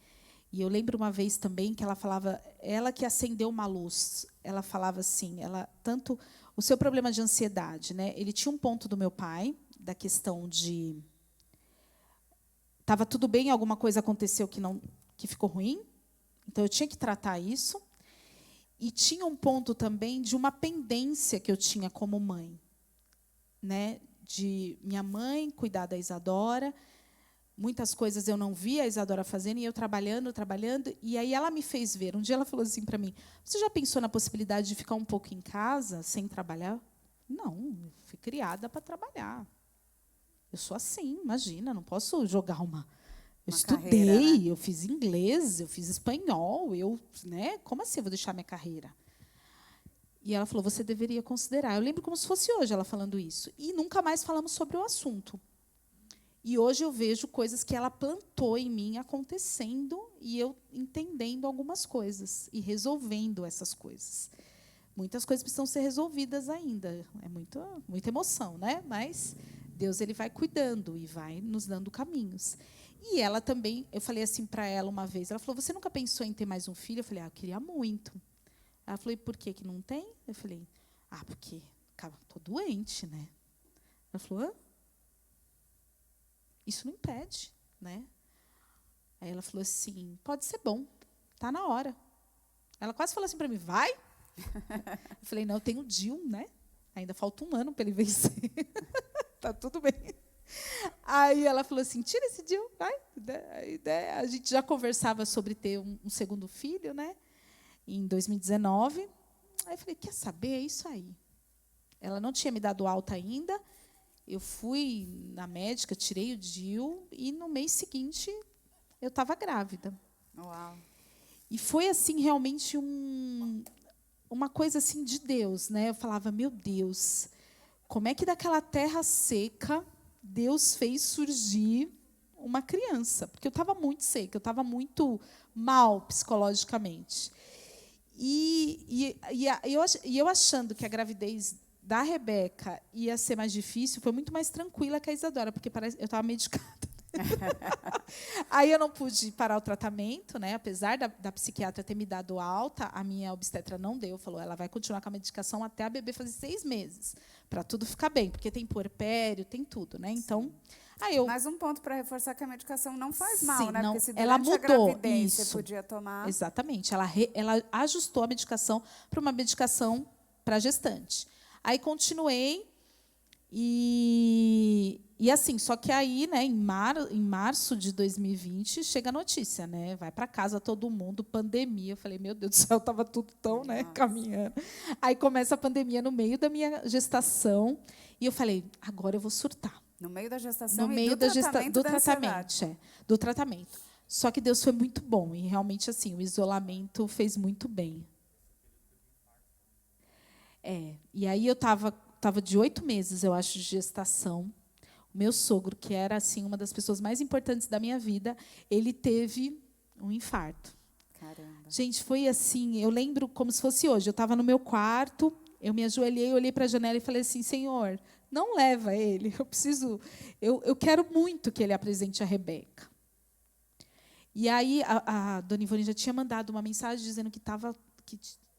E eu lembro uma vez também que ela falava, ela que acendeu uma luz, ela falava assim, tanto o seu problema de ansiedade, né? Ele tinha um ponto do meu pai, da questão de estava tudo bem, alguma coisa aconteceu que ficou ruim, então eu tinha que tratar isso. E tinha um ponto também de uma pendência que eu tinha como mãe, né? De minha mãe cuidar da Isadora. Muitas coisas eu não via a Isadora fazendo, e eu trabalhando, e aí ela me fez ver. Um dia ela falou assim para mim, você já pensou na possibilidade de ficar um pouco em casa, sem trabalhar? Não, eu fui criada para trabalhar. Eu sou assim, imagina, não posso jogar uma... Eu estudei, carreira, né? Eu fiz inglês, eu fiz espanhol, né? Como assim eu vou deixar minha carreira? E ela falou, você deveria considerar. Eu lembro como se fosse hoje ela falando isso. E nunca mais falamos sobre o assunto. E hoje eu vejo coisas que ela plantou em mim acontecendo, e eu entendendo algumas coisas e resolvendo essas coisas. Muitas coisas precisam ser resolvidas ainda. É muita emoção, né? Mas Deus ele vai cuidando e vai nos dando caminhos. E ela também, eu falei assim para ela uma vez, ela falou, você nunca pensou em ter mais um filho? Eu falei, eu queria muito. Ela falou, e por que não tem? Eu falei, porque estou doente, né? Ela falou, hã? Isso não impede, né? Aí ela falou assim, pode ser bom, está na hora. Ela quase falou assim para mim, vai? Eu falei, não, eu tenho o DIU, né? Ainda falta 1 ano para ele vencer. Tá tudo bem. Aí ela falou assim, tira esse DIU, vai. A gente já conversava sobre ter um segundo filho, né? Em 2019. Aí eu falei, quer saber? É isso aí. Ela não tinha me dado alta ainda. Eu fui na médica, tirei o DIU, e no mês seguinte eu estava grávida. Uau. E foi assim realmente uma coisa assim de Deus, né? Eu falava, meu Deus, como é que daquela terra seca Deus fez surgir uma criança? Porque eu estava muito seca, eu estava muito mal psicologicamente. E eu achando que a gravidez da Rebeca ia ser mais difícil, foi muito mais tranquila que a Isadora, porque eu estava medicada. Aí eu não pude parar o tratamento, né? Apesar da psiquiatra ter me dado alta, a minha obstetra não deu. Falou, ela vai continuar com a medicação até a bebê fazer 6 meses, para tudo ficar bem, porque tem puerpério, tem tudo, né? Então, aí eu... Mais um ponto para reforçar que a medicação não faz mal, Sim, né? não, Porque se ela durante a mudou gravidez isso. você podia tomar... Exatamente. Ela ajustou a medicação para uma medicação para gestante. Aí continuei e assim, só que aí, né, em março de 2020, chega a notícia, né? Vai para casa todo mundo, pandemia. Eu falei, meu Deus do céu, estava tudo tão, né, caminhando. Aí começa a pandemia no meio da minha gestação e eu falei, agora eu vou surtar. No meio da gestação No e meio do tratamento do tratamento. Só que Deus foi muito bom e realmente assim, o isolamento fez muito bem. E aí eu estava de 8 meses, eu acho, de gestação. O meu sogro, que era assim uma das pessoas mais importantes da minha vida, ele teve um infarto. Caramba. Gente, foi assim, eu lembro como se fosse hoje. Eu estava no meu quarto, eu me ajoelhei, olhei para a janela e falei assim, Senhor, não leva ele, eu quero muito que ele apresente a Rebeca. E aí a dona Ivone já tinha mandado uma mensagem dizendo que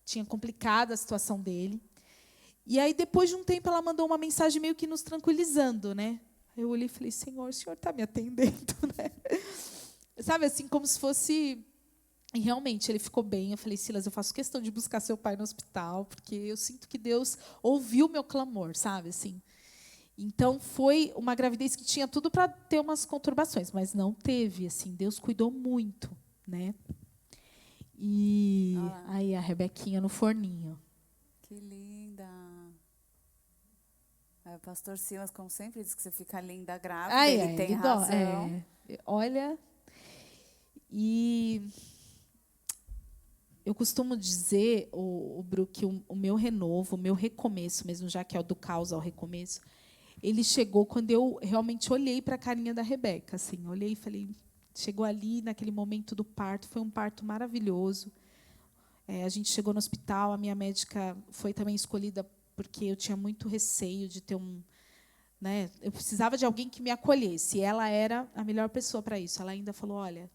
tinha complicado a situação dele. E aí, depois de um tempo, ela mandou uma mensagem meio que nos tranquilizando, né? Eu olhei e falei, Senhor, o Senhor está me atendendo, né? Sabe, assim, como se fosse... E realmente, ele ficou bem. Eu falei, Silas, eu faço questão de buscar seu pai no hospital, porque eu sinto que Deus ouviu o meu clamor, sabe, assim. Então, foi uma gravidez que tinha tudo para ter umas conturbações, mas não teve, assim. Deus cuidou muito, né? E aí, a Rebequinha no forninho. Que linda. O pastor Silas, como sempre, diz que você fica linda grávida. Ele tem razão. Olha, e eu costumo dizer, o Bru, que o meu renovo, o meu recomeço, mesmo já que é o do caos ao recomeço, ele chegou quando eu realmente olhei para a carinha da Rebeca. Assim, olhei e falei, chegou ali, naquele momento do parto, foi um parto maravilhoso. A gente chegou no hospital, a minha médica foi também escolhida porque eu tinha muito receio de ter né, eu precisava de alguém que me acolhesse. E ela era a melhor pessoa para isso. Ela ainda falou, olha,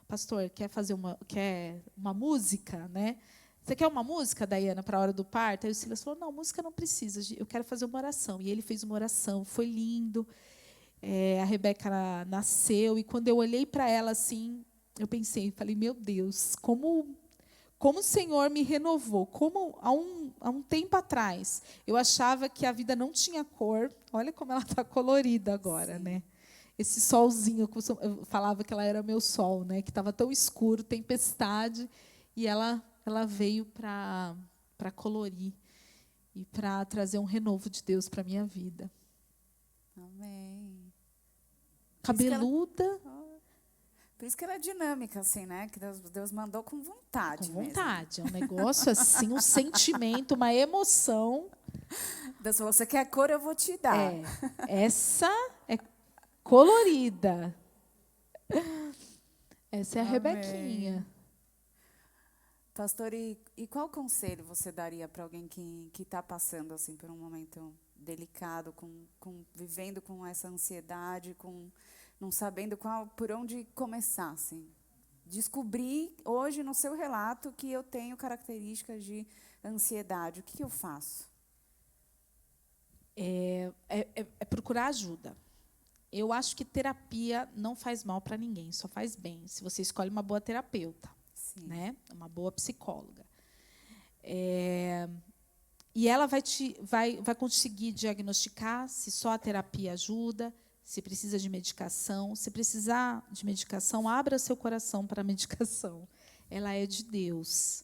pastor, quer uma música, né? Você quer uma música, Daiana, para a hora do parto? Aí o Silas falou, não, música não precisa, eu quero fazer uma oração. E ele fez uma oração, foi lindo. A Rebeca nasceu, e quando eu olhei para ela assim, eu pensei, falei, meu Deus, como o Senhor me renovou, como há um tempo atrás eu achava que a vida não tinha cor, olha como ela está colorida agora, Sim. né? Esse solzinho, eu falava que ela era meu sol, né? Que estava tão escuro, tempestade, e ela veio para colorir e para trazer um renovo de Deus para a minha vida. Amém. Cabeluda. Por isso que ela é dinâmica, assim, né? Que Deus mandou com vontade. Com vontade. Mesmo. É um negócio assim, um sentimento, uma emoção. Deus falou, você quer cor, eu vou te dar. Essa é colorida. Essa é a Amém. Rebequinha. Pastor, e qual conselho você daria para alguém que está passando assim por um momento delicado, vivendo com essa ansiedade, não sabendo por onde começar, assim? Descobri hoje no seu relato que eu tenho características de ansiedade. O que eu faço? É procurar ajuda. Eu acho que terapia não faz mal para ninguém, só faz bem. Se você escolhe uma boa terapeuta, Sim. né? Uma boa psicóloga. E ela vai conseguir diagnosticar se só a terapia ajuda, se precisa de medicação. Se precisar de medicação, abra seu coração para a medicação. Ela é de Deus.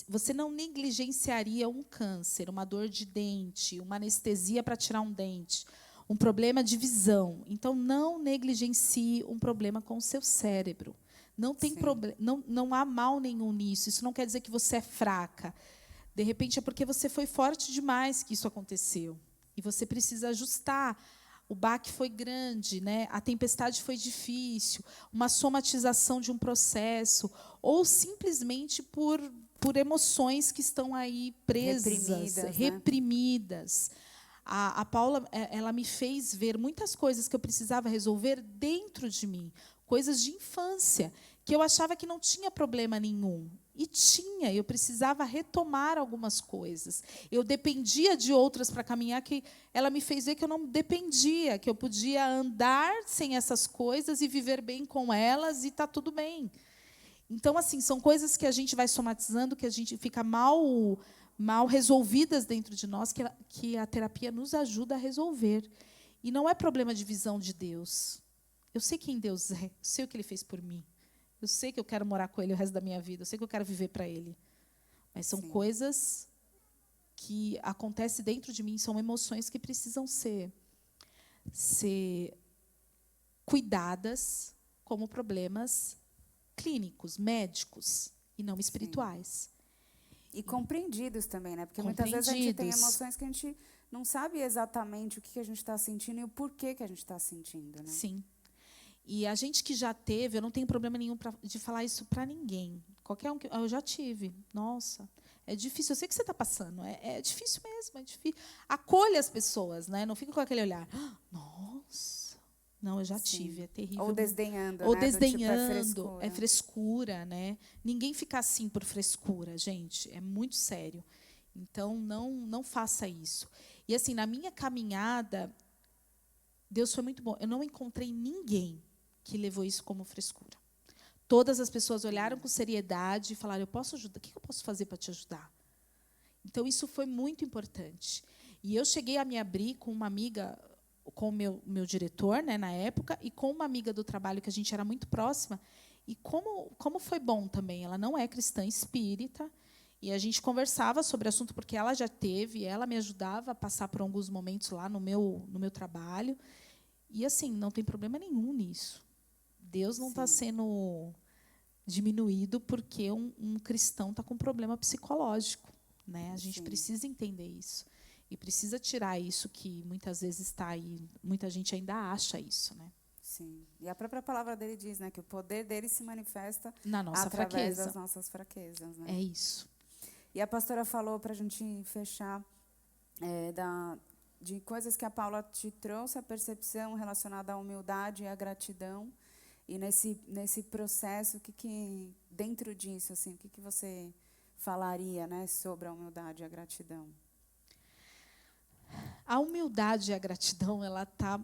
Você não negligenciaria um câncer, uma dor de dente, uma anestesia para tirar um dente, um problema de visão. Então, não negligencie um problema com o seu cérebro. Não tem problema, não há mal nenhum nisso. Isso não quer dizer que você é fraca. De repente, é porque você foi forte demais que isso aconteceu. E você precisa ajustar. O baque foi grande, né? A tempestade foi difícil, uma somatização de um processo, ou simplesmente por emoções que estão aí presas, reprimidas. A Paula, ela me fez ver muitas coisas que eu precisava resolver dentro de mim, coisas de infância, que eu achava que não tinha problema nenhum. E tinha, eu precisava retomar algumas coisas. Eu dependia de outras para caminhar, que ela me fez ver que eu não dependia, que eu podia andar sem essas coisas e viver bem com elas e está tudo bem. Então, assim, são coisas que a gente vai somatizando, que a gente fica mal resolvidas dentro de nós, que a terapia nos ajuda a resolver. E não é problema de visão de Deus. Eu sei quem Deus é, eu sei o que Ele fez por mim. Eu sei que eu quero morar com Ele o resto da minha vida, eu sei que eu quero viver para Ele. Mas são coisas que acontecem dentro de mim, são emoções que precisam ser cuidadas como problemas clínicos, médicos, e não espirituais. E compreendidos também, né? Porque muitas vezes a gente tem emoções que a gente não sabe exatamente o que a gente está sentindo e o porquê que a gente está sentindo, né? Sim. E a gente que já teve, eu não tenho problema nenhum de falar isso para ninguém. Qualquer um que eu já tive. Nossa, é difícil. Eu sei que você está passando. É difícil mesmo. É difícil. Acolha as pessoas, né? Não fica com aquele olhar. Nossa. Não, eu já tive. É terrível. Ou desdenhando, Ou né? desdenhando. Tipo, é frescura, né? Ninguém fica assim por frescura, gente. É muito sério. Então, não faça isso. E, assim, na minha caminhada, Deus foi muito bom. Eu não encontrei ninguém que levou isso como frescura. Todas as pessoas olharam com seriedade e falaram, eu posso ajudar? O que eu posso fazer para te ajudar? Então, isso foi muito importante. E eu cheguei a me abrir com uma amiga, com o meu diretor, né, na época, e com uma amiga do trabalho que a gente era muito próxima. E como foi bom também. Ela não é cristã espírita, e a gente conversava sobre o assunto, porque ela já teve, ela me ajudava a passar por alguns momentos lá no meu trabalho. E, assim, não tem problema nenhum nisso. Deus não está sendo diminuído porque um cristão está com problema psicológico, né? A gente precisa entender isso. E precisa tirar isso que muitas vezes está aí. Muita gente ainda acha isso, né? Sim. E a própria palavra dele diz, né, que o poder dele se manifesta na nossa através fraqueza. das nossas fraquezas, né? É isso. E a pastora falou, para a gente fechar, de coisas que a Paula te trouxe, a percepção relacionada à humildade e à gratidão. E nesse processo, dentro disso, assim, o que você falaria, né, sobre a humildade e a gratidão? A humildade e a gratidão,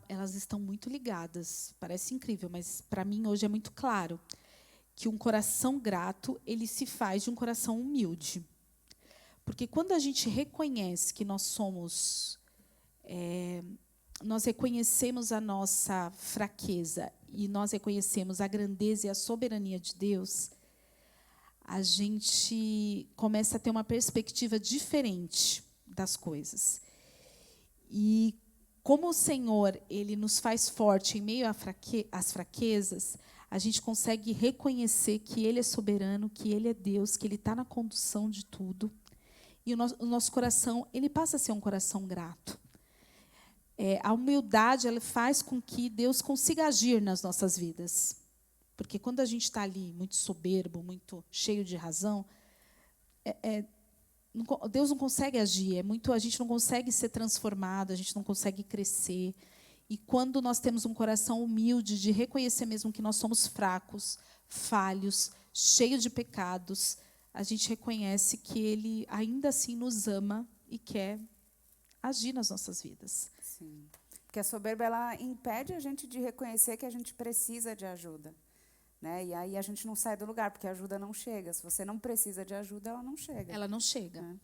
elas estão muito ligadas. Parece incrível, mas para mim hoje é muito claro que um coração grato, ele se faz de um coração humilde. Porque quando a gente reconhece que nós reconhecemos a nossa fraqueza e nós reconhecemos a grandeza e a soberania de Deus, a gente começa a ter uma perspectiva diferente das coisas. E como o Senhor ele nos faz forte em meio às fraquezas, a gente consegue reconhecer que Ele é soberano, que Ele é Deus, que Ele está na condução de tudo. E o nosso coração ele passa a ser um coração grato. A humildade ela faz com que Deus consiga agir nas nossas vidas. Porque quando a gente está ali muito soberbo, muito cheio de razão, Deus não consegue agir. A gente não consegue ser transformado, a gente não consegue crescer. E quando nós temos um coração humilde de reconhecer mesmo que nós somos fracos, falhos, cheios de pecados, a gente reconhece que Ele ainda assim nos ama e quer agir nas nossas vidas. Sim. Porque a soberba ela impede a gente de reconhecer que a gente precisa de ajuda, né? E aí a gente não sai do lugar, porque a ajuda não chega. Se você não precisa de ajuda, ela não chega. Ela não chega.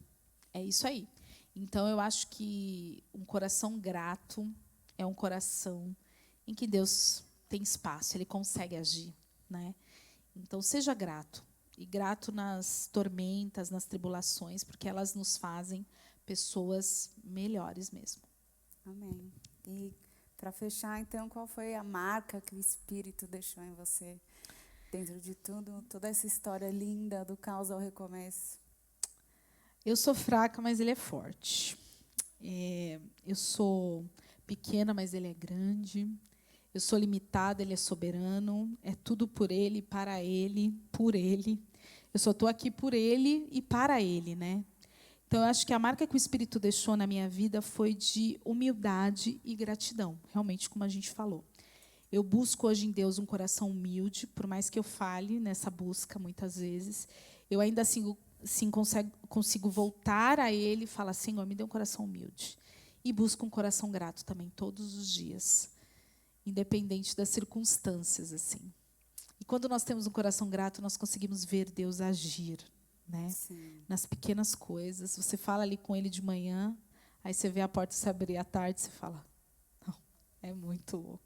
É isso aí. Então, eu acho que um coração grato é um coração em que Deus tem espaço, Ele consegue agir, né? Então, seja grato. E grato nas tormentas, nas tribulações, porque elas nos fazem pessoas melhores mesmo. Amém. E, para fechar, então, qual foi a marca que o Espírito deixou em você? Dentro de tudo, toda essa história linda do caos ao recomeço. Eu sou fraca, mas Ele é forte. Eu sou pequena, mas Ele é grande. Eu sou limitada, Ele é soberano. É tudo por Ele, para Ele, por Ele. Eu só estou aqui por Ele e para Ele, né? Então, eu acho que a marca que o Espírito deixou na minha vida foi de humildade e gratidão, realmente, como a gente falou. Eu busco hoje em Deus um coração humilde, por mais que eu falhe nessa busca muitas vezes, eu ainda assim consigo voltar a Ele e falar: Senhor, me dê um coração humilde. E busco um coração grato também, todos os dias, independente das circunstâncias, assim. E quando nós temos um coração grato, nós conseguimos ver Deus agir, né? Nas pequenas coisas. Você fala ali com Ele de manhã, aí você vê a porta se abrir à tarde, você fala: não, é muito...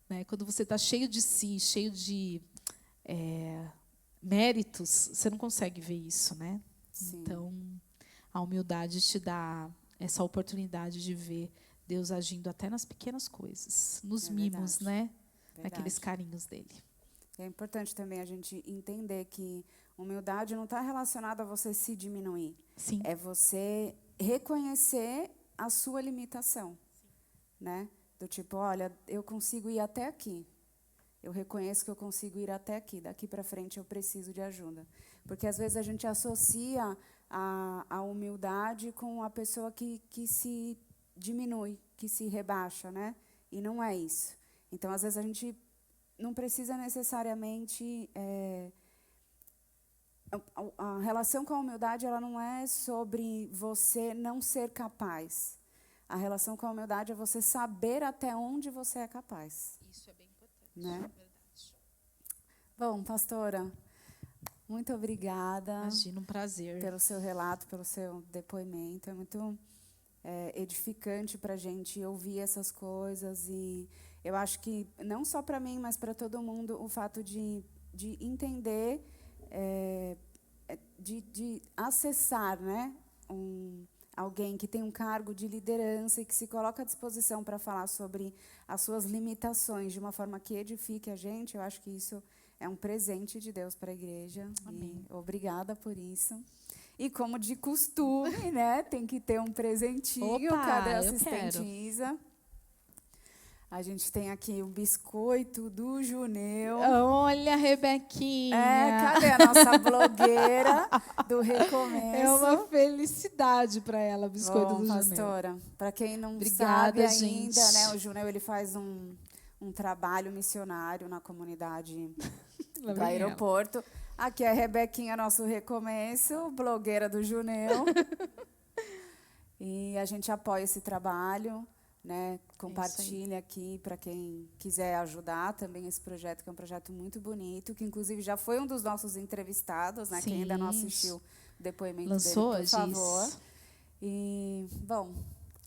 Né? Quando você está cheio de si, cheio de méritos, você não consegue ver isso, né? Sim. Então, a humildade te dá essa oportunidade de ver Deus agindo até nas pequenas coisas, nos mimos, né? Naqueles carinhos dele. É importante também a gente entender que humildade não está relacionada a você se diminuir. Sim. É você reconhecer a sua limitação. Né? Do tipo, olha, eu consigo ir até aqui. Eu reconheço que eu consigo ir até aqui. Daqui para frente eu preciso de ajuda. Porque, às vezes, a gente associa a humildade com a pessoa que se diminui, que se rebaixa, né? E não é isso. Então, às vezes, a gente não precisa necessariamente... a relação com a humildade, ela não é sobre você não ser capaz. A relação com a humildade é você saber até onde você é capaz. Isso é bem importante. Né? Verdade. Bom, pastora, muito obrigada. Imagina, um prazer. Pelo seu relato, pelo seu depoimento. É muito edificante para a gente ouvir essas coisas. E eu acho que, não só para mim, mas para todo mundo, o fato de entender, de acessar, né, alguém que tem um cargo de liderança e que se coloca à disposição para falar sobre as suas limitações de uma forma que edifique a gente, eu acho que isso é um presente de Deus para a igreja. Amém. E obrigada por isso. E como de costume, né, tem que ter um presentinho. Opa, Cadê a eu assistente quero. Isa? A gente tem aqui o biscoito do Juneu. Olha, Rebequinha. Cadê a nossa blogueira do Recomeço? É uma felicidade para ela, o biscoito do Juneu. Pastora, para quem não Obrigada, sabe gente. ainda, né, o Juneu ele faz um trabalho missionário na comunidade do aeroporto. Aqui é a Rebequinha, nosso Recomeço, blogueira do Juneu. E a gente apoia esse trabalho. Né, compartilha aqui para quem quiser ajudar também esse projeto, que é um projeto muito bonito, que inclusive já foi um dos nossos entrevistados, né? Sim. Quem ainda não assistiu o depoimento Lançou, dele, por favor. E, bom,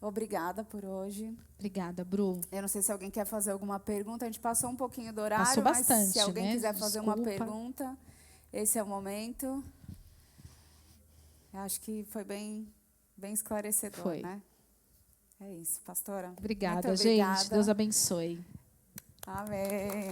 obrigada por hoje. Obrigada, Bru. Eu não sei se alguém quer fazer alguma pergunta, a gente passou um pouquinho do horário, Passou bastante, mas se alguém né? quiser fazer uma Desculpa. pergunta, esse é o momento. Eu acho que foi bem esclarecedor, Foi. né? É isso, pastora. Obrigada, Muito obrigada, gente. Deus abençoe. Amém.